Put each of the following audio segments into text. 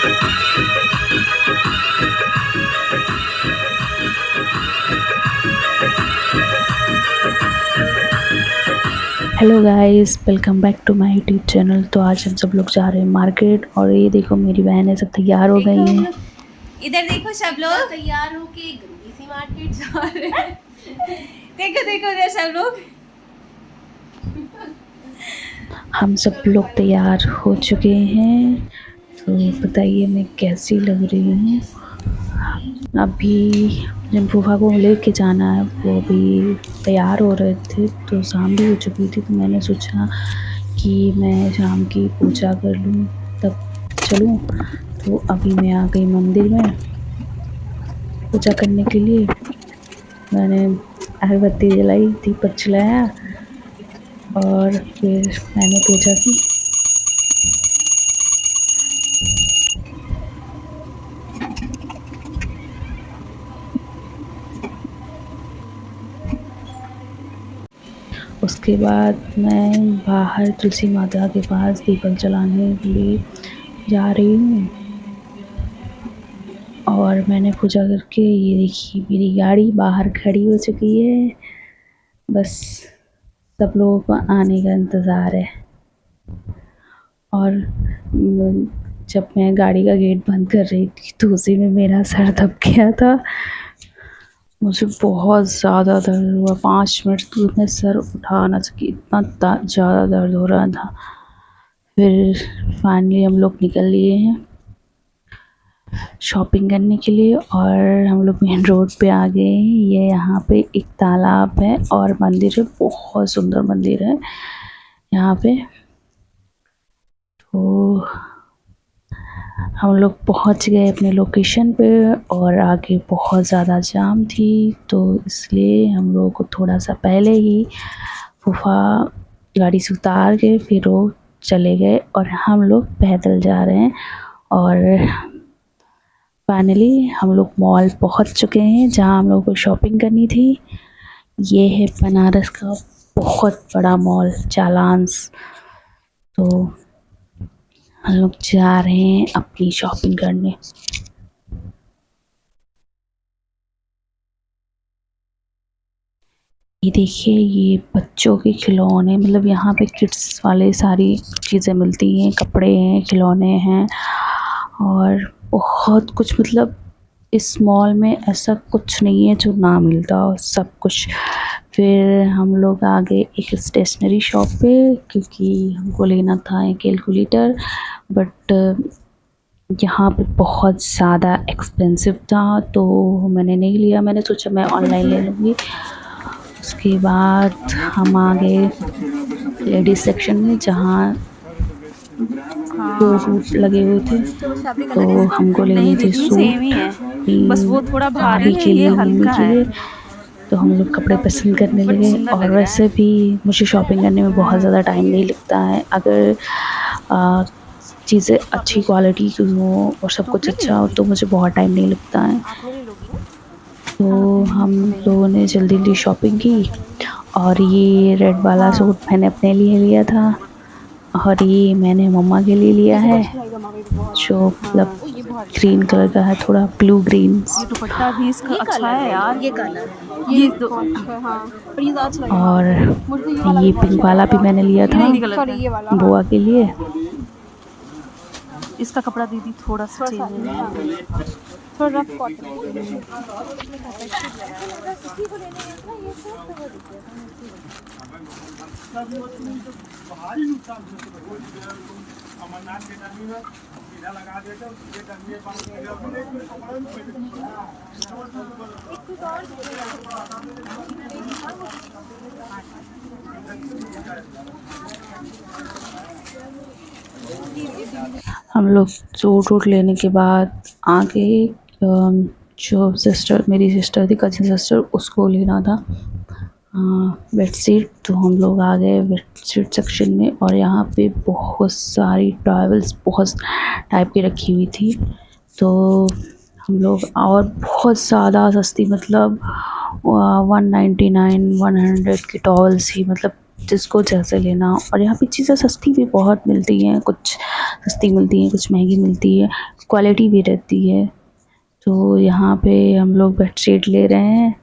Hello guys, welcome back to my YouTube channel. तो आज हम सब लोग जा रहे हैं मार्केट और ये देखो मेरी बहनें सब तैयार हो गई हैं। इधर देखो सब लोग तैयार होके गंदी सी मार्केट जा रहे हैं। देखो देखो उधर सब लोग। हम सब लोग तैयार हो चुके हैं। तो बताइए मैं कैसी लग रही हूँ। अभी जिन फूफा को लेके जाना है वो भी तैयार हो रहे थे, तो शाम भी हो चुकी थी। तो मैंने सोचा कि मैं शाम की पूजा कर लूँ तब चलूँ। तो अभी मैं आ गई मंदिर में पूजा करने के लिए। मैंने अगरबत्ती जलाई, दीपक जलाया और फिर मैंने पूजा की। उसके बाद मैं बाहर तुलसी माता के पास दीपक जलाने के लिए जा रही हूँ। और मैंने पूजा करके ये देखिए मेरी गाड़ी बाहर खड़ी हो चुकी है। बस सब लोगों को आने का इंतज़ार है। और जब मैं गाड़ी का गेट बंद कर रही थी तो उसी में मेरा सर दब गया था। मुझे बहुत ज़्यादा दर्द हुआ, 5 मिनट तो मैं सर उठा ना सकी, इतना ज़्यादा दर्द हो रहा था। फिर फाइनली हम लोग निकल लिए हैं शॉपिंग करने के लिए और हम लोग मेन रोड पे आ गए हैं। ये यहाँ पे एक तालाब है और मंदिर है, बहुत सुंदर मंदिर है यहाँ पे। तो हम लोग पहुँच गए अपने लोकेशन पे और आगे बहुत ज़्यादा जाम थी, तो इसलिए हम लोगों को थोड़ा सा पहले ही फूफा गाड़ी से उतार के फिर वो चले गए और हम लोग पैदल जा रहे हैं। और फाइनली हम लोग मॉल पहुंच चुके हैं जहां हम लोगों को शॉपिंग करनी थी। ये है बनारस का बहुत बड़ा मॉल चालांस। तो हम लोग जा रहे हैं अपनी शॉपिंग करने। ये देखिए ये बच्चों के खिलौने, मतलब यहाँ पे किड्स वाले सारी चीज़ें मिलती हैं, कपड़े हैं, खिलौने हैं और बहुत कुछ। मतलब इस मॉल में ऐसा कुछ नहीं है जो ना मिलता हो, सब कुछ। फिर हम लोग आ गए एक स्टेशनरी शॉप पे क्योंकि हमको लेना था एक कैलकुलेटर, बट यहाँ पे बहुत ज़्यादा एक्सपेंसिव था तो मैंने नहीं लिया। मैंने सोचा मैं ऑनलाइन ले लूँगी। उसके बाद हम आ गए लेडीज़ सेक्शन में जहाँ दो सूट लगे हुए थे। तो हमको लेने थे सूट बस वो थोड़ा भारी भाभी है, के ये लिए, मम्मी हल्का के है। लिए। तो हम लोग कपड़े पसंद करने बट लगे। सुंदर और लग रहा है। वैसे भी मुझे शॉपिंग करने में बहुत ज़्यादा टाइम नहीं लगता है। अगर चीज़ें अच्छी क्वालिटी की हों और सब कुछ अच्छा हो तो मुझे बहुत टाइम नहीं लगता है। तो हम लोगों ने जल्दी जल्दी शॉपिंग की और ये रेड वाला सूट मैंने अपने लिए लिया था और ये मैंने मम्मा के लिए लिया है जो मतलब ग्रीन कलर का है, थोड़ा ब्लू ग्रीन। दुपट्टा भी इसका अच्छा है यार। ये कलर ये तो अच्छा, हाँ। पर ये अच्छा लग रहा और है। मुझे ये वाला ये पिंक वाला भी मैंने लिया था ये वाला बुआ के लिए। इसका कपड़ा दीदी थोड़ा सा चेंज है, थोड़ा रफ कॉटन। हम लोग सूट वूट लेने के बाद आगे जो सिस्टर, मेरी सिस्टर थी, कजिन सिस्टर, उसको लेना था बेडशीट। तो हम लोग आ गए बेडशीट सेक्शन में और यहाँ पे बहुत सारी टॉवल्स बहुत टाइप की रखी हुई थी। तो हम लोग, और बहुत ज़्यादा सस्ती, मतलब 199 100 की टॉवल्स ही, मतलब जिसको जैसे लेना। और यहाँ पे चीज़ें सस्ती भी बहुत मिलती हैं, कुछ सस्ती मिलती हैं, कुछ महंगी मिलती है, क्वालिटी भी रहती है। तो यहाँ पे हम लोग बेडशीट ले रहे हैं।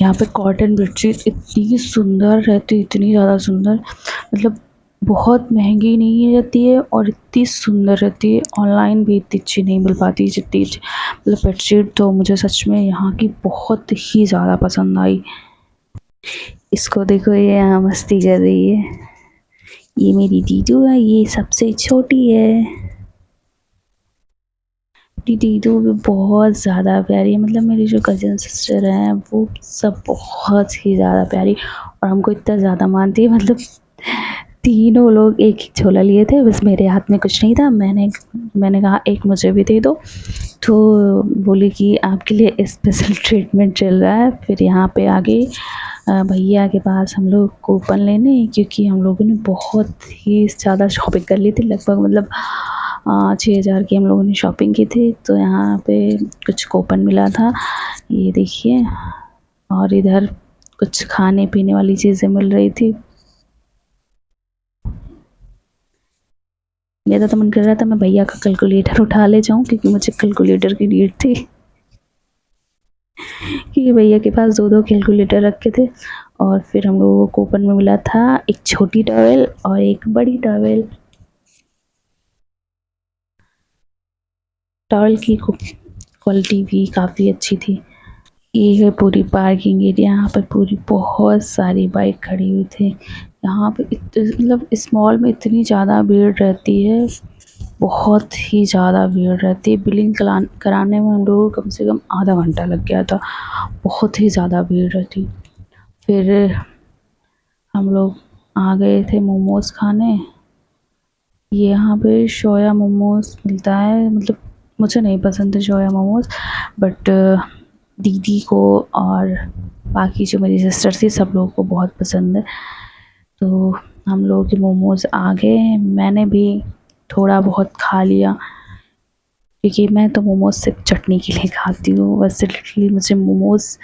यहाँ पे कॉटन बेडशीट इतनी सुंदर रहती, इतनी ज़्यादा सुंदर, मतलब बहुत महंगी नहीं रहती है और इतनी सुंदर रहती है। ऑनलाइन भी इतनी अच्छी नहीं मिल पाती जितनी मतलब बेडशीट तो मुझे सच में यहाँ की बहुत ही ज़्यादा पसंद आई। इसको देखो, ये यहाँ मस्ती कर रही है। ये मेरी जीजू है, ये सबसे छोटी है। मेरी जीजू भी बहुत ज़्यादा प्यारी है, मतलब मेरी जो कज़न सिस्टर हैं वो सब बहुत ही ज़्यादा प्यारी और हमको इतना ज़्यादा मानती है। मतलब तीनों लोग एक ही झोला लिए थे, बस मेरे हाथ में कुछ नहीं था। मैंने कहा एक मुझे भी दे दो, तो बोली कि आपके लिए स्पेशल ट्रीटमेंट चल रहा है। फिर यहाँ पे आगे भैया के पास हम लोग कूपन लेने, क्योंकि हम लोगों ने बहुत ही ज़्यादा शॉपिंग कर ली थी, लगभग मतलब 6,000 की हम लोगों ने शॉपिंग की थी। तो यहाँ पे कुछ कूपन मिला था, ये देखिए। और इधर कुछ खाने पीने वाली चीज़ें मिल रही थी। मेरा तो मन कर रहा था मैं भैया का कैलकुलेटर उठा ले जाऊं, क्योंकि मुझे कैलकुलेटर की नीड थी। क्योंकि भैया के पास दो दो कैलकुलेटर रखे थे। और फिर हम लोगों को कूपन में मिला था एक छोटी टॉवेल और एक बड़ी टॉवेल। टॉवेल की क्वालिटी भी काफ़ी अच्छी थी। ये है पूरी पार्किंग एरिया। यहाँ पर पूरी बहुत सारी बाइक खड़ी हुई थी। यहाँ पे मतलब इस मॉल में इतनी ज़्यादा भीड़ रहती है, बहुत ही ज़्यादा भीड़ रहती है। बिलिंग कराने में हम लोगों को कम से कम आधा घंटा लग गया था, बहुत ही ज़्यादा भीड़ रहती। फिर हम लोग आ गए थे मोमोज़ खाने। यहाँ पे सोया मोमोज़ मिलता है, मतलब मुझे नहीं पसंद है सोया मोमोज़, बट दीदी को और बाकी जो मेरी सिस्टर थी सब लोगों को बहुत पसंद है। तो हम लोगों के मोमोज़ आ गए। मैंने भी थोड़ा बहुत खा लिया, क्योंकि मैं तो मोमोज़ सिर्फ चटनी के लिए खाती हूँ। वैसे लिटरली मुझे मोमोज़,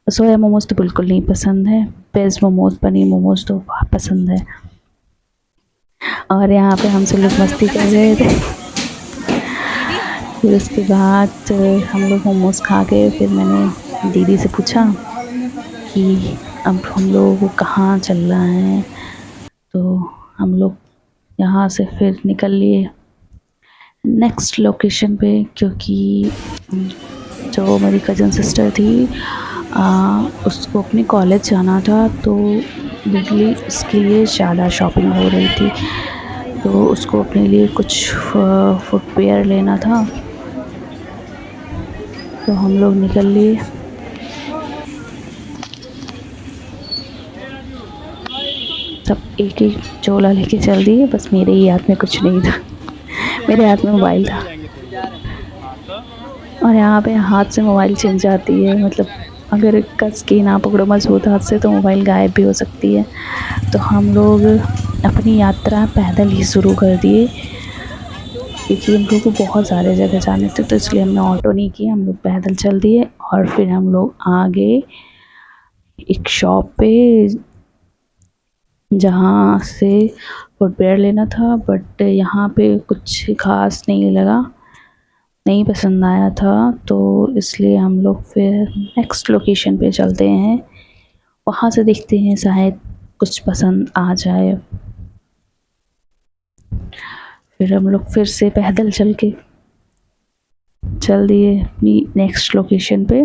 सोया मोमोज़ तो बिल्कुल नहीं पसंद है। वेज मोमोज़, पनीर मोमोज़ तो बहुत पसंद है। और यहाँ पे हम सब लोग मस्ती कर रहे थे। फिर उसके बाद हम लोग मोमोज़ खा के, फिर मैंने दीदी से पूछा कि अब हम लोगों को कहाँ चलना है। तो हम लोग यहाँ से फिर निकल लिए नेक्स्ट लोकेशन पे, क्योंकि जो मेरी कज़न सिस्टर थी उसको अपने कॉलेज जाना था, तो लिटरली उसके लिए ज़्यादा शॉपिंग हो रही थी। तो उसको अपने लिए कुछ फुटवेयर लेना था, तो हम लोग निकल लिए। सब एक एक झोला लेके चल दिए, बस मेरे ही हाथ में कुछ नहीं था। मेरे हाथ में मोबाइल था, और यहाँ पे हाथ से मोबाइल छिन जाती है, मतलब अगर कस के ना पकड़ो मजबूत हाथ से तो मोबाइल गायब भी हो सकती है। तो हम लोग अपनी यात्रा पैदल ही शुरू कर दिए, क्योंकि हम लोग को बहुत सारे जगह जाने थे, तो इसलिए हमने ऑटो नहीं किया, हम लोग पैदल चल दिए। और फिर हम लोग आ गए एक शॉप पे, जहाँ से फुटवेयर लेना था, बट यहाँ पे कुछ खास नहीं लगा, नहीं पसंद आया था। तो इसलिए हम लोग फिर नेक्स्ट लोकेशन पे चलते हैं, वहाँ से देखते हैं शायद कुछ पसंद आ जाए। फिर हम लोग फिर से पैदल चल दिए अपनी नेक्स्ट लोकेशन पे।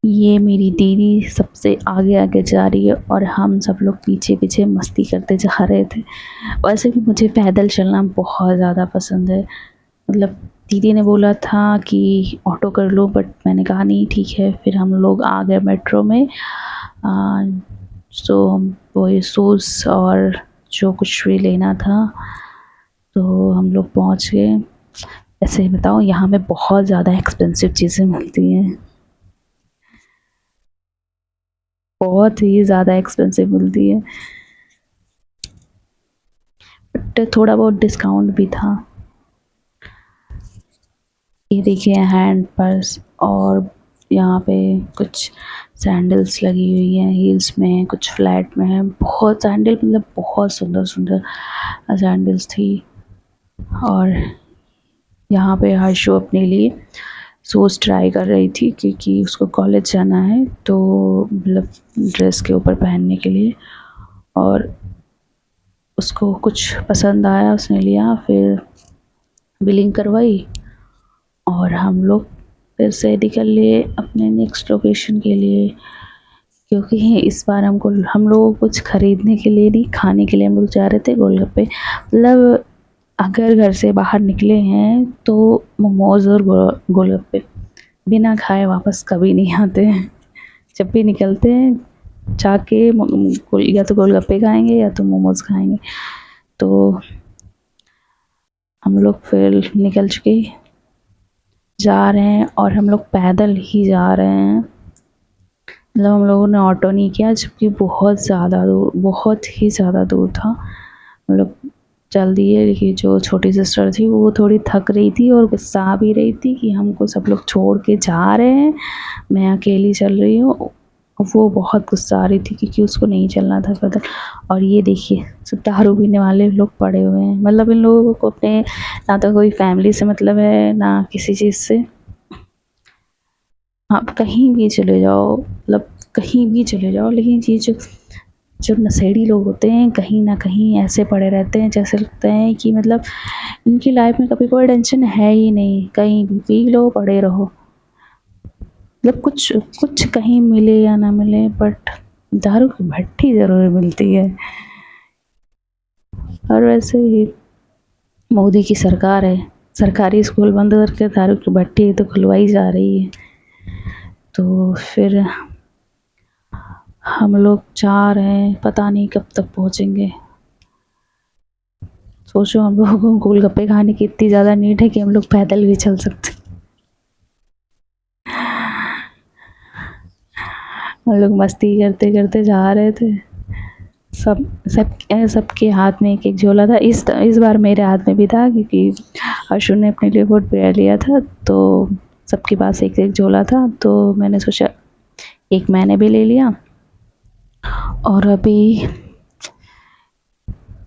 ये मेरी दीदी सबसे आगे आगे जा रही है और हम सब लोग पीछे पीछे मस्ती करते जा रहे थे। वैसे भी मुझे पैदल चलना बहुत ज़्यादा पसंद है। मतलब दीदी ने बोला था कि ऑटो कर लो, बट मैंने कहा नहीं ठीक है। फिर हम लोग आ गए मेट्रो में। सो वो ये शूज़ और जो कुछ भी लेना था, तो हम लोग पहुंच गए। ऐसे ही बताओ, यहाँ में बहुत ज़्यादा एक्सपेंसिव चीज़ें मिलती हैं, बहुत ही ज़्यादा एक्सपेंसिव मिलती है, बट थोड़ा बहुत डिस्काउंट भी था। ये देखिए हैंड पर्स, और यहाँ पे कुछ सैंडल्स लगी हुई हैं, हील्स में हैं, कुछ फ्लैट में हैं। बहुत सैंडल, मतलब बहुत सुंदर सुंदर सैंडल्स थी। और यहाँ पे हर्षु अपने लिए शूज़ ट्राई कर रही थी क्योंकि उसको कॉलेज जाना है, तो मतलब ड्रेस के ऊपर पहनने के लिए। और उसको कुछ पसंद आया, उसने लिया, फिर बिलिंग करवाई और हम लोग फिर से निकल लिए अपने नेक्स्ट लोकेशन के लिए। क्योंकि इस बार हम लोग कुछ ख़रीदने के लिए नहीं, खाने के लिए हम लोग जा रहे थे गोलगप्पे। मतलब अगर घर से बाहर निकले हैं तो मोमोज़ और गोलगप्पे बिना खाए वापस कभी नहीं आते हैं। जब भी निकलते हैं जाके या तो गोलगप्पे खाएंगे या तो मोमोज़ खाएंगे। तो हम लोग फिर निकल चुके, जा रहे हैं, और हम लोग पैदल ही जा रहे हैं। मतलब हम लोगों ने ऑटो नहीं किया, जबकि बहुत ही ज़्यादा दूर था। मतलब जल्दी है, लेकिन जो छोटी सिस्टर थी वो थोड़ी थक रही थी और गुस्सा भी रही थी कि हमको सब लोग छोड़ के जा रहे हैं, मैं अकेली चल रही हूँ। वो बहुत गुस्सा आ रही थी क्योंकि उसको नहीं चलना था पैदल। और ये देखिए सब दारू पीने वाले लोग पड़े हुए हैं। मतलब इन लोगों को अपने ना तो कोई फैमिली से मतलब है ना किसी चीज़ से। आप कहीं भी चले जाओ, मतलब कहीं भी चले जाओ, लेकिन ये जो नशेड़ी लोग होते हैं कहीं ना कहीं ऐसे पड़े रहते हैं, जैसे लगता है कि मतलब इनकी लाइफ में कभी कोई टेंशन है ही नहीं, कहीं भी पी लो पड़े रहो। मतलब कुछ कुछ कहीं मिले या ना मिले, बट दारू की भट्टी ज़रूर मिलती है। और वैसे ही मोदी की सरकार है, सरकारी स्कूल बंद करके दारू की भट्टी तो खुलवाई जा रही है। तो फिर हम लोग जा रहे हैं, पता नहीं कब तक पहुँचेंगे। सोचो हम लोगों को गोलगप्पे खाने की इतनी ज़्यादा नीड है कि हम लोग पैदल भी चल सकते। हम लोग मस्ती करते करते जा रहे थे। सबके हाथ में एक एक झोला था। इस बार मेरे हाथ में भी था क्योंकि अर्शु ने अपने लिए फुटवेयर लिया था, तो सबके पास एक एक झोला था। तो मैंने सोचा एक मैंने भी ले लिया। और अभी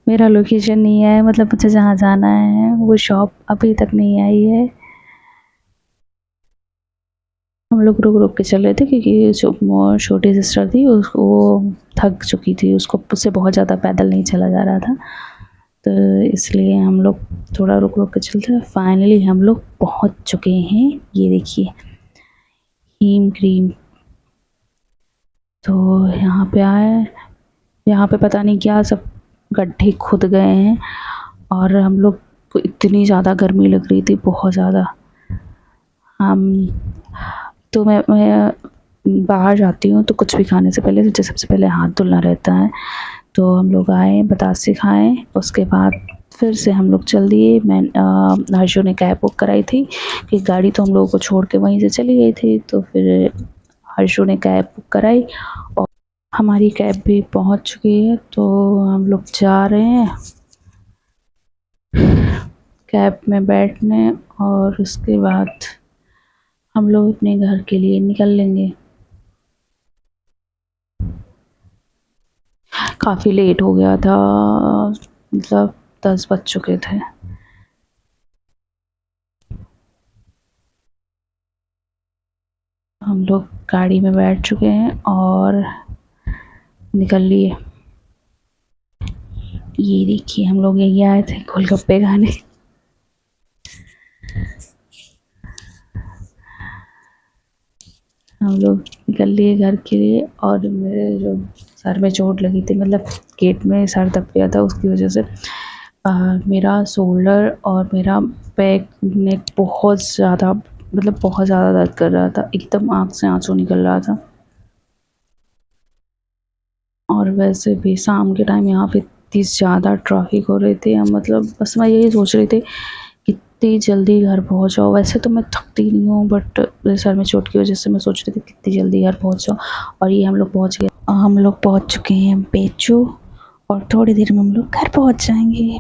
मेरा लोकेशन नहीं है, मतलब मुझे जहाँ जाना है वो शॉप अभी तक नहीं आई है। हम लोग रुक रुक के चल रहे थे क्योंकि जो छोटी सिस्टर थी उसको वो थक चुकी थी, उसको उससे बहुत ज़्यादा पैदल नहीं चला जा रहा था, तो इसलिए हम लोग थोड़ा रुक रुक के चलते हैं। फाइनली हम लोग पहुंच चुके हैं। ये देखिए हीम क्रीम। तो यहाँ पे आए, यहाँ पे पता नहीं क्या सब गड्ढे खुद गए हैं, और हम लोग को इतनी ज़्यादा गर्मी लग रही थी, बहुत ज़्यादा। हम तो मैं बाहर जाती हूँ तो कुछ भी खाने से पहले मुझे सबसे पहले हाथ धुलना रहता है। तो हम लोग आए, बतासे खाएँ, उसके बाद फिर से हम लोग चल दिए। हर्षु ने कैब बुक कराई थी कि गाड़ी तो हम लोगों को छोड़ के वहीं से चली गई थी, तो फिर हर्षु ने कैब बुक कराई और हमारी कैब भी पहुंच चुकी है। तो हम लोग जा रहे हैं कैब में बैठने, और उसके बाद हम लोग अपने घर के लिए निकल लेंगे। काफ़ी लेट हो गया था, मतलब 10 बज चुके थे। हम लोग गाड़ी में बैठ चुके हैं और निकल लिए। ये देखिए हम लोग यही आए थे गोलगप्पे खाने। हम लोग निकल लिए घर के लिए, और मेरे जो सर में चोट लगी थी, मतलब गेट में सर दब गया था, उसकी वजह से मेरा शोल्डर और मेरा बैक नेक बहुत ज़्यादा, मतलब बहुत ज़्यादा दर्द कर रहा था, एकदम आँख से आंसू निकल रहा था। और वैसे भी शाम के टाइम यहाँ पे इतनी ज़्यादा ट्रैफिक हो रही थी, मतलब बस मैं यही सोच रही थी कितनी जल्दी घर पहुँच जाओ। वैसे तो मैं थकती नहीं हूँ, बट सर में चोट की वजह से मैं सोच रही थी कितनी जल्दी घर पहुँच जाओ। और ये हम लोग पहुँच गए, हम लोग पहुँच चुके हैं बेचू, और थोड़ी देर में हम लोग घर पहुँच जाएंगे।